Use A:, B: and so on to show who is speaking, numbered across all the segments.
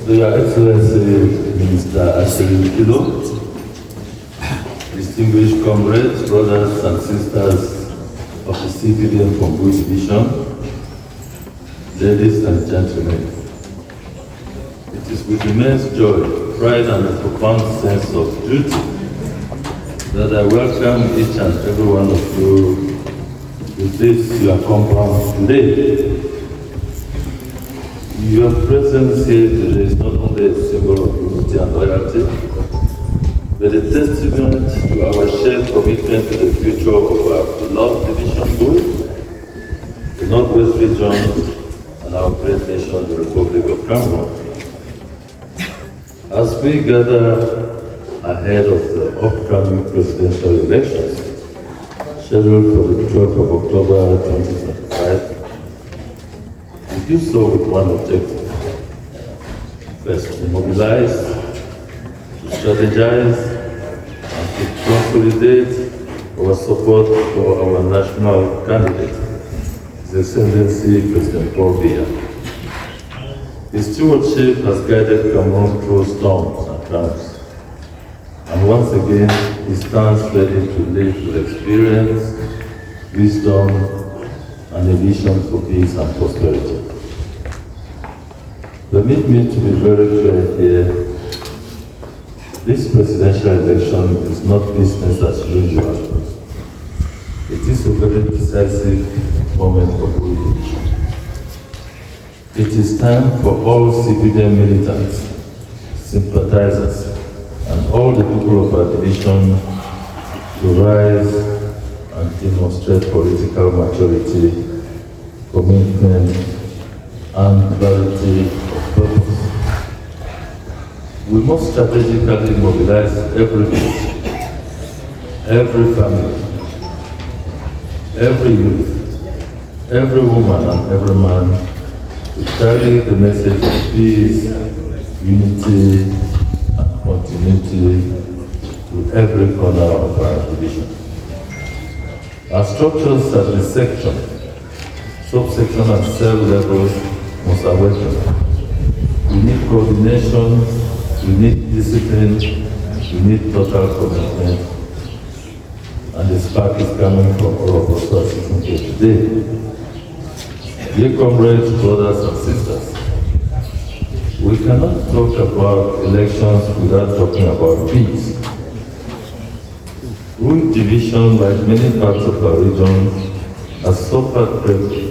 A: Your Excellency, Minister Ashiri, distinguished comrades, brothers and sisters of the CPDM from Mobilization, ladies and gentlemen, it is with immense joy, pride and a profound sense of duty that I welcome each and every one of you to this your compound today. Your presence here today is not only a symbol of unity and loyalty, but a testament to our shared commitment to the future of our beloved division group, the Northwest region, and our great nation, the Republic of Cameroon. As we gather ahead of the upcoming presidential elections, scheduled for the 12th of October 2025, we do so with one objective. First, to mobilize, to strategize, and to consolidate our support for our national candidate, His Excellency President Paul Biya. His stewardship has guided Cameroon through storms and triumphs. And once again, he stands ready to lead with experience, wisdom, and a vision for peace and prosperity. Permit me to be very clear here. This presidential election is not business as usual. It is a very decisive moment of revolution. It is time for all CPDM militants, sympathizers, and all the people of our division to rise and demonstrate political maturity, commitment, and clarity of purpose. We must strategically mobilize every village, every family, every youth, every woman, and every man to carry the message of peace, unity, and continuity to every corner of our division. Our structures at the section, subsection, and cell levels must awaken. We need coordination, we need discipline, we need total commitment, and the spark is coming from all of us who are sitting here today. Dear comrades, brothers and sisters, we cannot talk about elections without talking about peace. Rural division, like many parts of our region, has suffered greatly.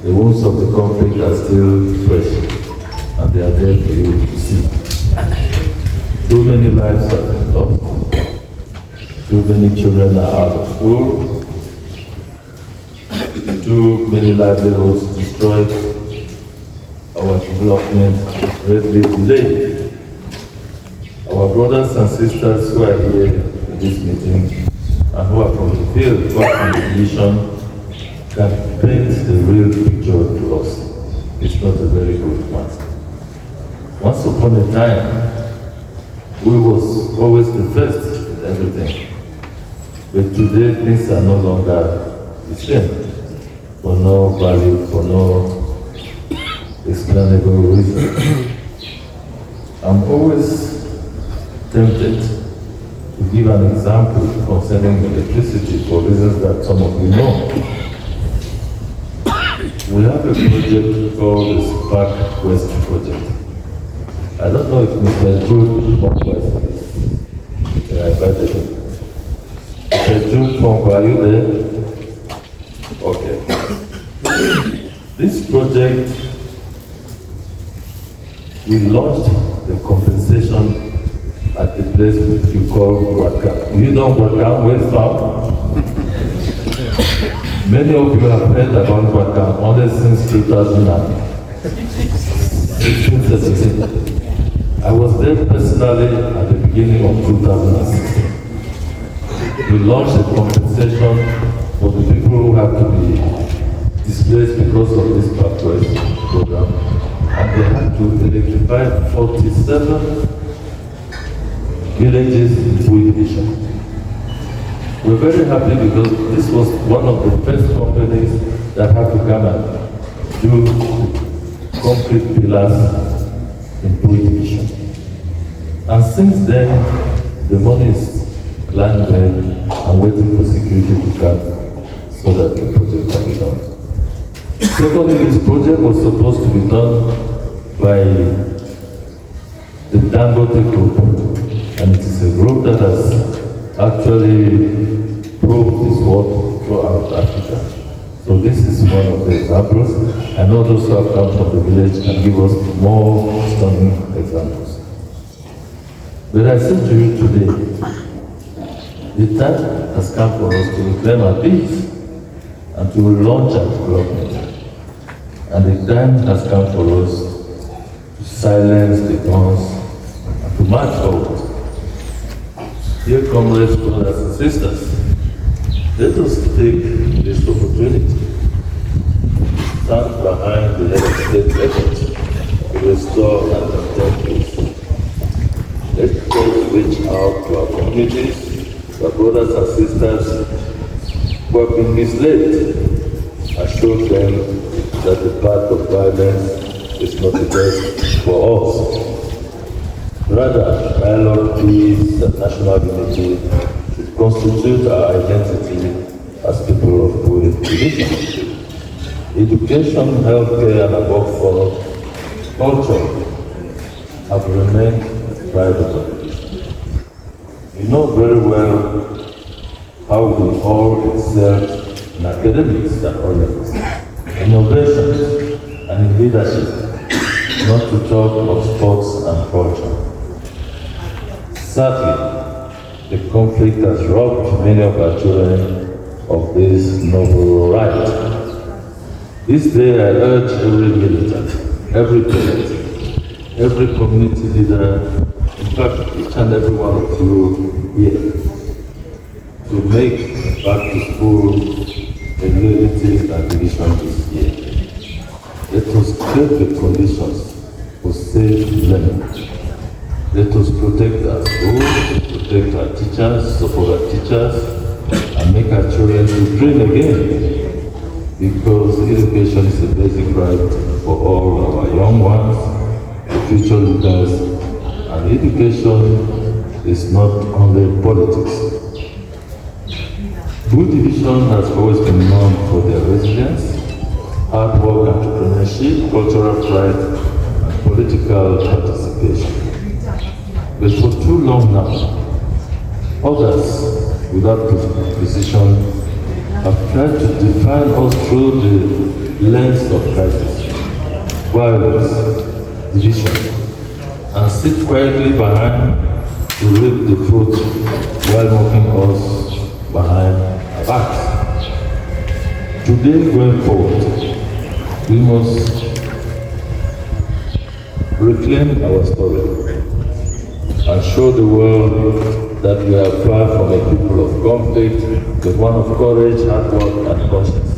A: The wounds of the conflict are still fresh, and they are there for you to see. Too many lives have been lost. Too many children are out of school. Too many livelihoods destroyed. Our development is greatly delayed. Our brothers and sisters who are here in this meeting and who are from the field, who are from the division, can paint the real picture to us. It's not a very good one. Once upon a time, we was always the first in everything. But today, things are no longer the same. For no value, for no explainable reason. I'm always tempted to give an example concerning electricity for reasons that some of you know. We have a project called the Spark West Project. I don't know if Mr. Jude Pompo is I invited him. Mr. Jude Pompo, are you there? Okay. This project, we launched the compensation at the place which you call Wakam. You know Wakam, where it's from? Many of you have heard about Wakam only since 2016. I was there personally at the beginning of 2016. We launched a compensation for the people who have to be displaced because of this pathway program, and they had to electrify 47 villages in Bui division. We're very happy because this was one of the first companies that had to come and do concrete pillars in Mobilization. And since then, the money is lying there and waiting for security to come so that the project can be done. Secondly, this project was supposed to be done by the Dangote Group, and it is a group that has actually proved its worth throughout Africa. So this is one of the examples. I know those who have come from the village can give us more stunning examples. But I say to you today, the time has come for us to reclaim our peace and to launch our development. And the time has come for us to silence the guns and to march forward. Dear comrades, brothers and sisters, let us take this opportunity to stand behind the head of state effort to restore and protect peace. Let us reach out to our communities, our brothers and sisters who have been misled, and show them that the path of violence is not the best for us. Rather, dialogue, peace, and national unity should constitute our identity as people of good religion. Education, healthcare, and above all, culture have remained private. You know very well how we all excel in academics and all levels, innovations, and in leadership, not to talk of sports and culture. Sadly, the conflict has robbed many of our children of this noble right. This day I urge every militant, every parent, every community leader, in fact each and every one of you here, to make back to school a reality and division this year. Let us create the conditions for safe learning. Let us protect our schools, protect our teachers, support our teachers, and make our children to dream again. Because education is a basic right for all our young ones, the future leaders, and education is not only politics. Good Division has always been known for their resilience, hard work, entrepreneurship, cultural pride, and political participation. But for too long now, others, without precision, have tried to define us through the lens of crisis, violence, division, and sit quietly behind to reap the fruit while mocking us behind our backs. Today, going forward, we must reclaim our story and show the world that we are far from a people of conflict, but one of courage, hard work, and conscience.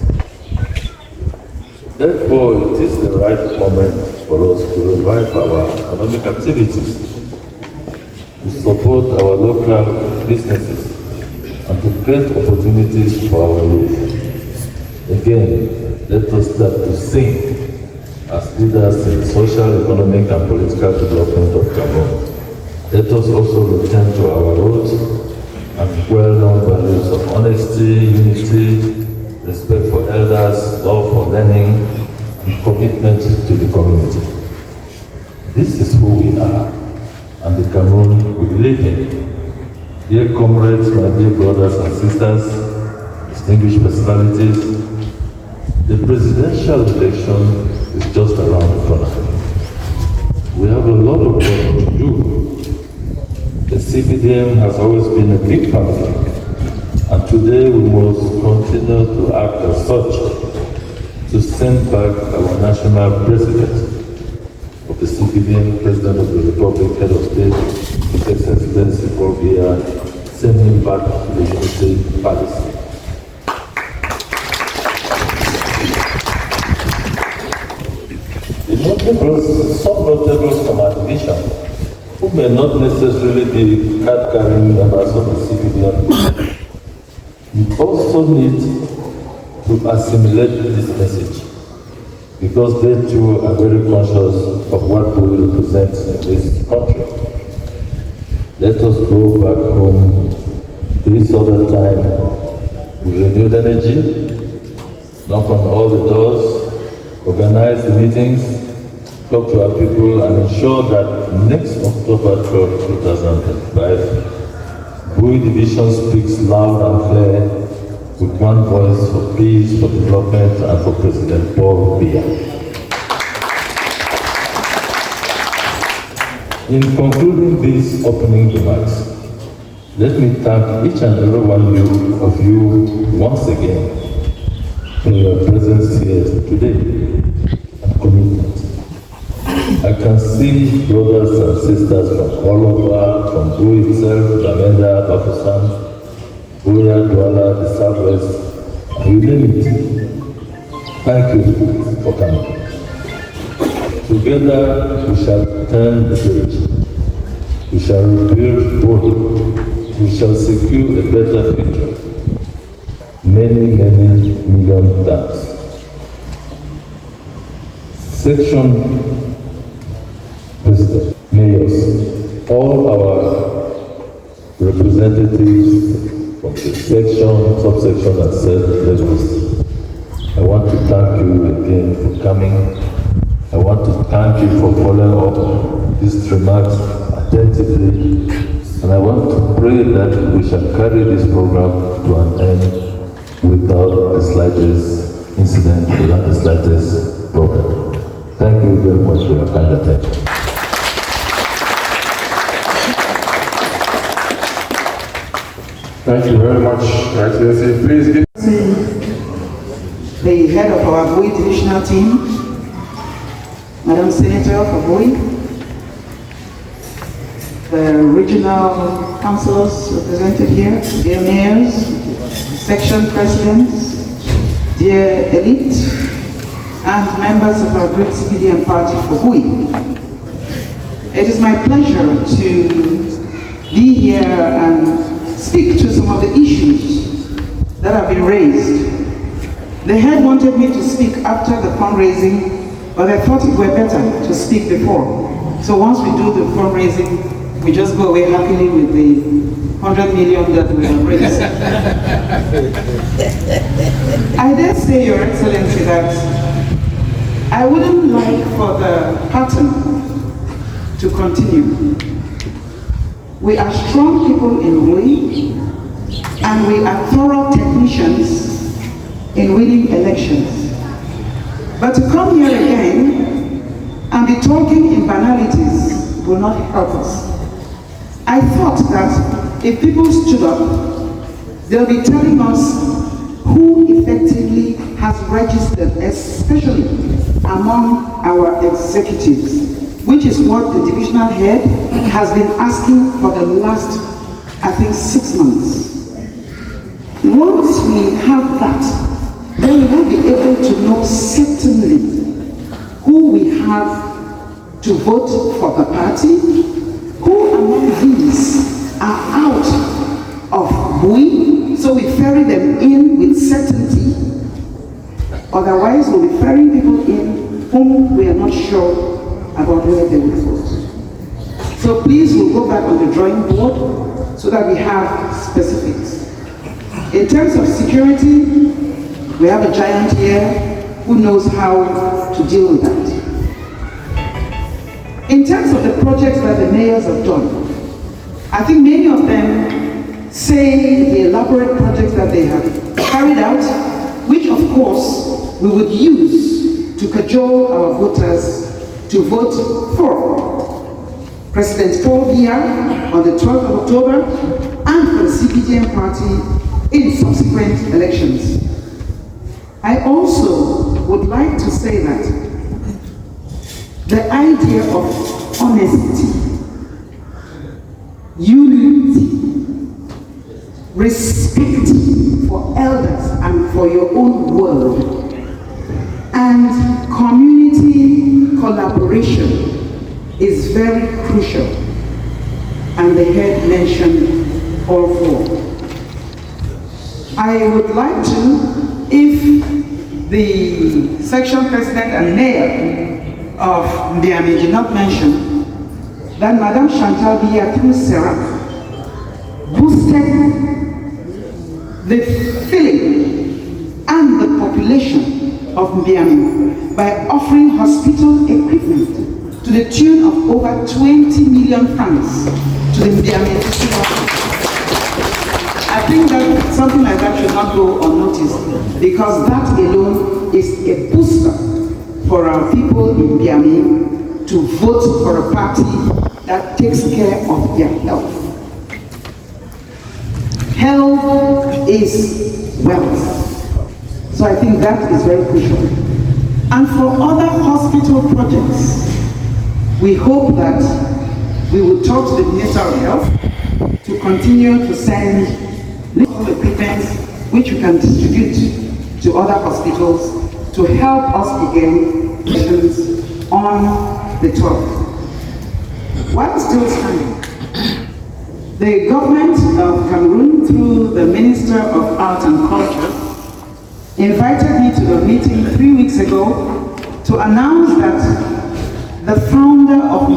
A: Therefore, it is the right moment for us to revive our economic activities, to support our local businesses, and to create opportunities for our youth. Again, let us start to sing as leaders in the social, economic, and political development of Cameroon. Let us also return to our roots and well-known values of honesty, unity, respect for elders, love for learning, and commitment to the community. This is who we are, and the Cameroon we live in. Dear comrades, my dear brothers and sisters, distinguished personalities, the presidential election is just around the corner. We have a lot of work to do. The CPDM has always been a big family, and today we must continue to act as such to send back our national president of the CPDM, President of the Republic, Head of State, His Excellency Paul Biya, send him back to the Unity Palace. Some notables from our division, who may not necessarily be card-carrying members of the CPDM, we also need to assimilate this message because they too are very conscious of what we represent in this country. Let us go back home this other time with renewed energy, knock on all the doors, organize the meetings, talk to our people, and ensure that next October 12, 2025, Bui Division speaks loud and clear with one voice for peace, for development, and for President Paul Biya. In concluding these opening remarks, let me thank each and every one of you once again for your presence here today and commitment. I can see brothers and sisters from all over, from Bui itself, Lamenda, Bafusan, Buya, Douala, the Southwest, you name it. Thank you for coming. Together we shall turn the page. We shall rebuild Bui. We shall secure a better future. Many, many million thanks. Section President, mayors, all our representatives from the section, subsection, and cell levels, I want to thank you again for coming. I want to thank you for following up these remarks attentively, and I want to pray that we shall carry this program to an end without the slightest incident, without the slightest problem. Thank you very much for your kind attention.
B: Thank you very much, Your Excellency. Please give
C: the head of our Bui divisional team, Madam Senator for Bui, the regional councillors represented here, dear mayors, section presidents, dear elite, and members of our great CPDM party for Bui. It is my pleasure to be here and speak to some of the issues that have been raised. The head wanted me to speak after the fundraising, but I thought it were better to speak before. So once we do the fundraising, we just go away happily with the 100 million that we have raised. I dare say, Your Excellency, that I wouldn't like for the pattern to continue. We are strong people in Bui, and we are thorough technicians in winning elections. But to come here again and be talking in banalities will not help us. I thought that if people stood up, they'll be telling us who effectively has registered, especially among our executives, which is what the divisional head has been asking for the last, I think, 6 months. Once we have that, then we will be able to know certainly who we have to vote for the party, who among these are out of Bui, so we ferry them in with certainty. Otherwise, we'll be ferrying people in whom we are not sure about whether they will vote. So please, we'll go back on the drawing board so that we have specifics. In terms of security, we have a giant here who knows how to deal with that. In terms of the projects that the mayors have done, I think many of them say the elaborate projects that they have carried out, which of course we would use to cajole our voters to vote for President Paul Biya on the 12th of October and for the CPDM party in subsequent elections. I also would like to say that the idea of honesty, unity, respect for elders and for your own world, and community collaboration is very crucial, and the head mentioned all four. I would like to, if the section president and mayor of Mbiami did not mention that Madame Chantal Biya through Sarah boosted the feeling and the population of Mbiami by offering hospital equipment to the tune of over 20 million francs to the Mbiami district hospital. I think that something like that should not go unnoticed, because that alone is a booster for our people in Mbiami to vote for a party that takes care of their health. Health is wealth. So I think that is very crucial. And for other hospital projects, we hope that we will talk to the Minister of Health to continue to send little equipment which we can distribute to other hospitals to help us begin sessions on the 12th. While still standing, the government of Cameroon, through the Minister of Art and Culture, invited me to the meeting 3 weeks ago to announce that the founder of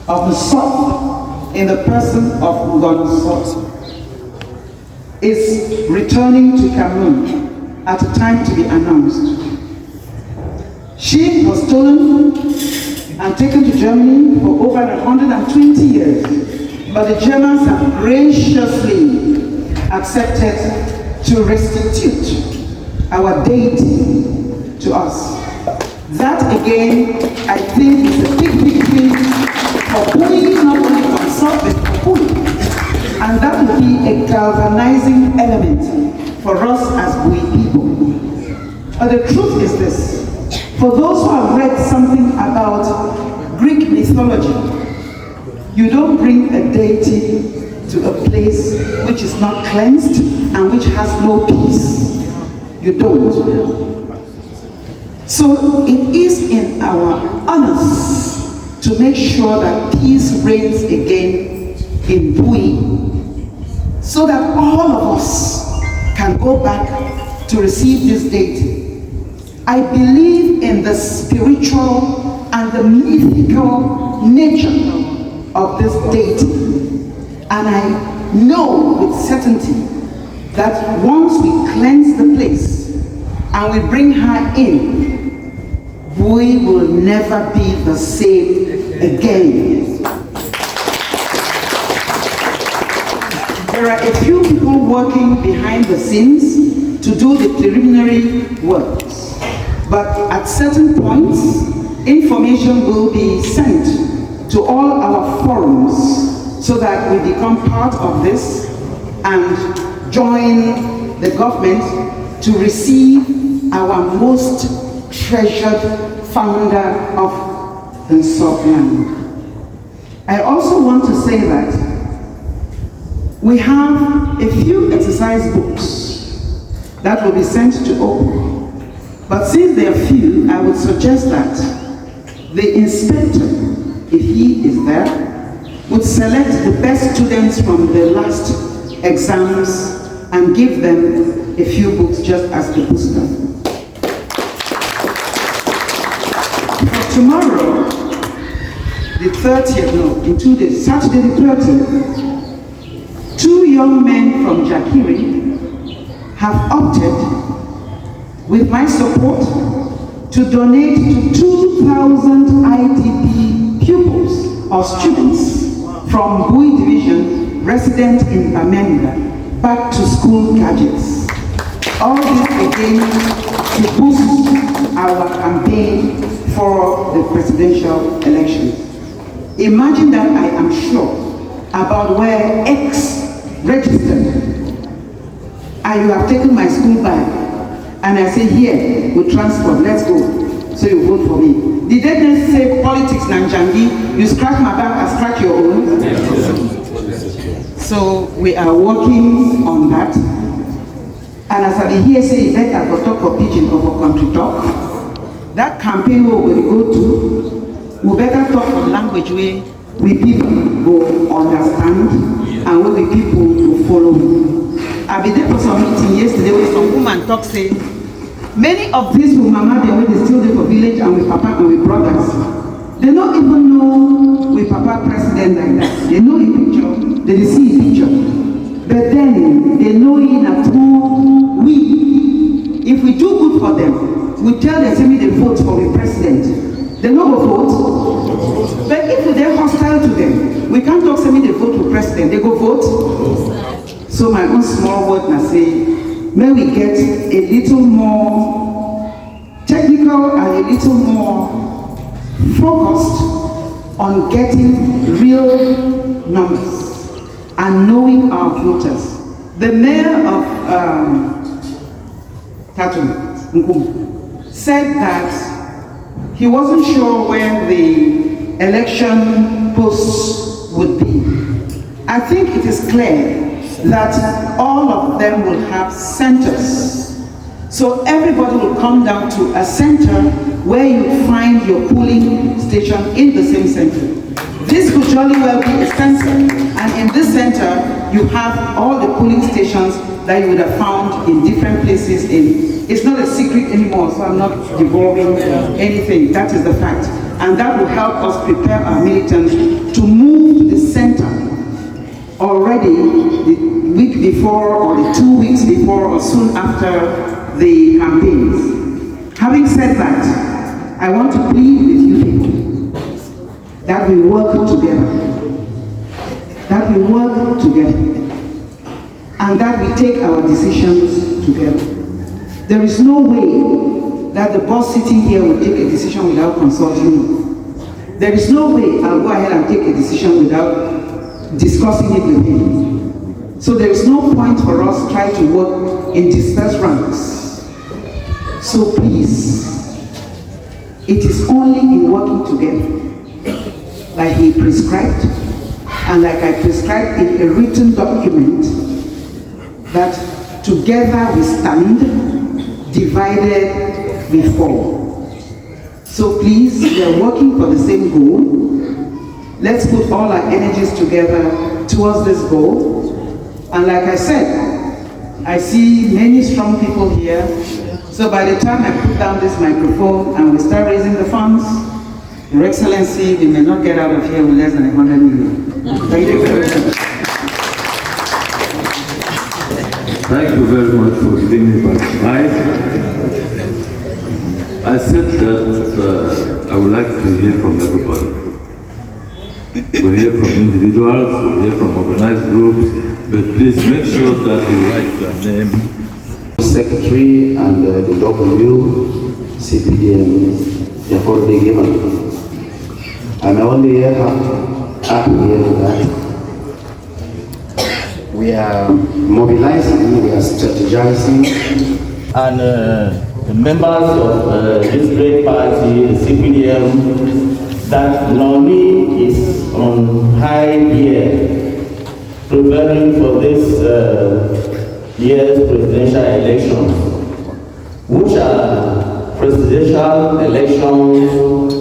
C: Nsot, in the person of Nsot, is returning to Cameroon at a time to be announced. She was stolen and taken to Germany for over 120 years, but the Germans have graciously accepted to restitute our deity to us. That again, I think, is a big victory for Bui, not only for Nsot, but for Bui. And that will be a galvanizing element for us as Bui people. But the truth is this: for those who have read something about Greek mythology, you don't bring a deity to a place which is not cleansed and which has no peace. You don't. So it is in our honors to make sure that peace reigns again in Bui, so that all of us can go back to receive this deity. I believe in the spiritual and the mythical nature of this deity, and I know with certainty that once we cleanse the place and we bring her in, we will never be the same again. There are a few people working behind the scenes to do the preliminary works, but at certain points, information will be sent to all our forums so that we become part of this and join the government to receive our most treasured founder of the Nsot land. I also want to say that we have a few exercise books that will be sent to all. But since they are few, I would suggest that the inspector, if he is there, would select the best students from the last exams and give them a few books just as a booster. For tomorrow, the 30th, no, in 2 days, Saturday the 30th, 2 young men from Jakiri have opted, with my support, to donate to 2,000 IDP pupils or students from Bui Division resident in Bamenda back to school gadgets. All this again to boost our campaign for the presidential election. Imagine that I am sure about where X registered, and you have taken my school bag, and I say, here, with transport, let's go, so you vote for me. Did they just say politics, Nanjangi, you scratch my back, I scratch your own? So we are working on that. And as I hear say, better for talk for pidgin or for country talk, that campaign we will go to, we better talk for language where we people go understand and where we people will follow. I been there for some meeting yesterday where some woman talk say, Many of these will mama their way, they still live for village and with papa and with brothers. They don't even know with papa president like that. They know in picture, they see in picture. But then they know in at home, if we do good for them, we tell them, say me they vote for the president. They no go vote. But if they're hostile to them, we can't talk say me they vote for president, they go vote. So my own small word na say, may we get a little more technical and a little more focused on getting real numbers and knowing our voters. The mayor of Tatum said that he wasn't sure where the election posts would be. I think it is clear that all of them will have centers. So everybody will come down to a center where you find your polling station in the same center. This could jolly well be a center, and in this center you have all the polling stations that you would have found in different places. It's not a secret anymore, so I'm not devolving anything. That is the fact. And that will help us prepare our militants to move to the center already the week before or the 2 weeks before or soon after the campaigns. Having said that, I want to plead with you people that we work together. That we work together. And that we take our decisions together. There is no way that the boss sitting here will take a decision without consulting me. There is no way I'll go ahead and take a decision without discussing it with him. So there is no point for us trying to work in dispersed ranks. So please, it is only in working together, like he prescribed, and like I prescribed in a written document, that together we stand, divided we fall. So please, we are working for the same goal. Let's put all our energies together towards this goal. And like I said, I see many strong people here. So by the time I put down this microphone and we start raising the funds, Your Excellency, we may not get out of here with less than 100 million. Thank you very much.
A: Thank you very much for giving me back the mic. I said that I would like to hear from everybody. We'll hear from individuals, we'll hear from organized groups, but please make sure that you write your name.
D: Secretary and the W, CPDM, they have already given. And I only have that we are mobilizing, we are strategizing.
E: And the members of this great party, the CPDM, that Noni is on high gear, preparing for this year's presidential elections, which are presidential elections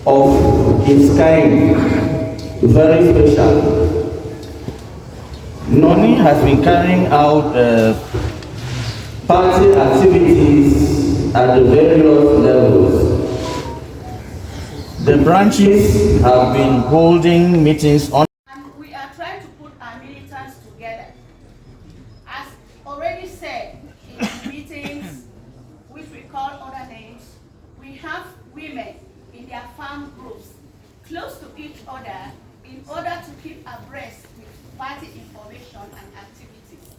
E: of its kind, very special. Noni has been carrying out party activities at the various levels. The branches have been holding meetings on.
F: And we are trying to put our militants together. As already said in meetings, which we call other names, we have women in their farm groups close to each other in order to keep abreast with party information and activities.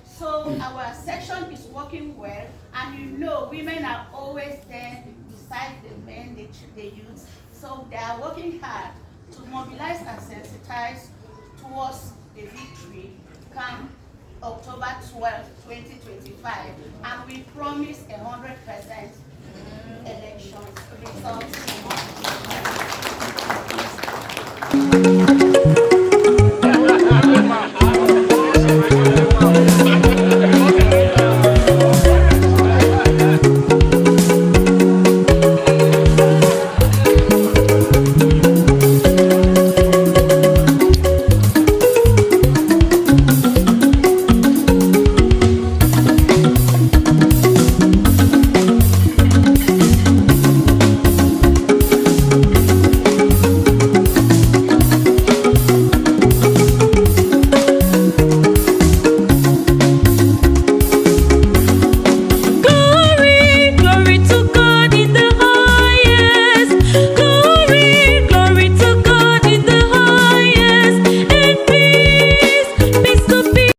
F: So our section is working well, and you know women are always there beside the men, the youth. So they are working hard to mobilize and sensitize towards the victory come October 12, 2025. And we promise 100% election results.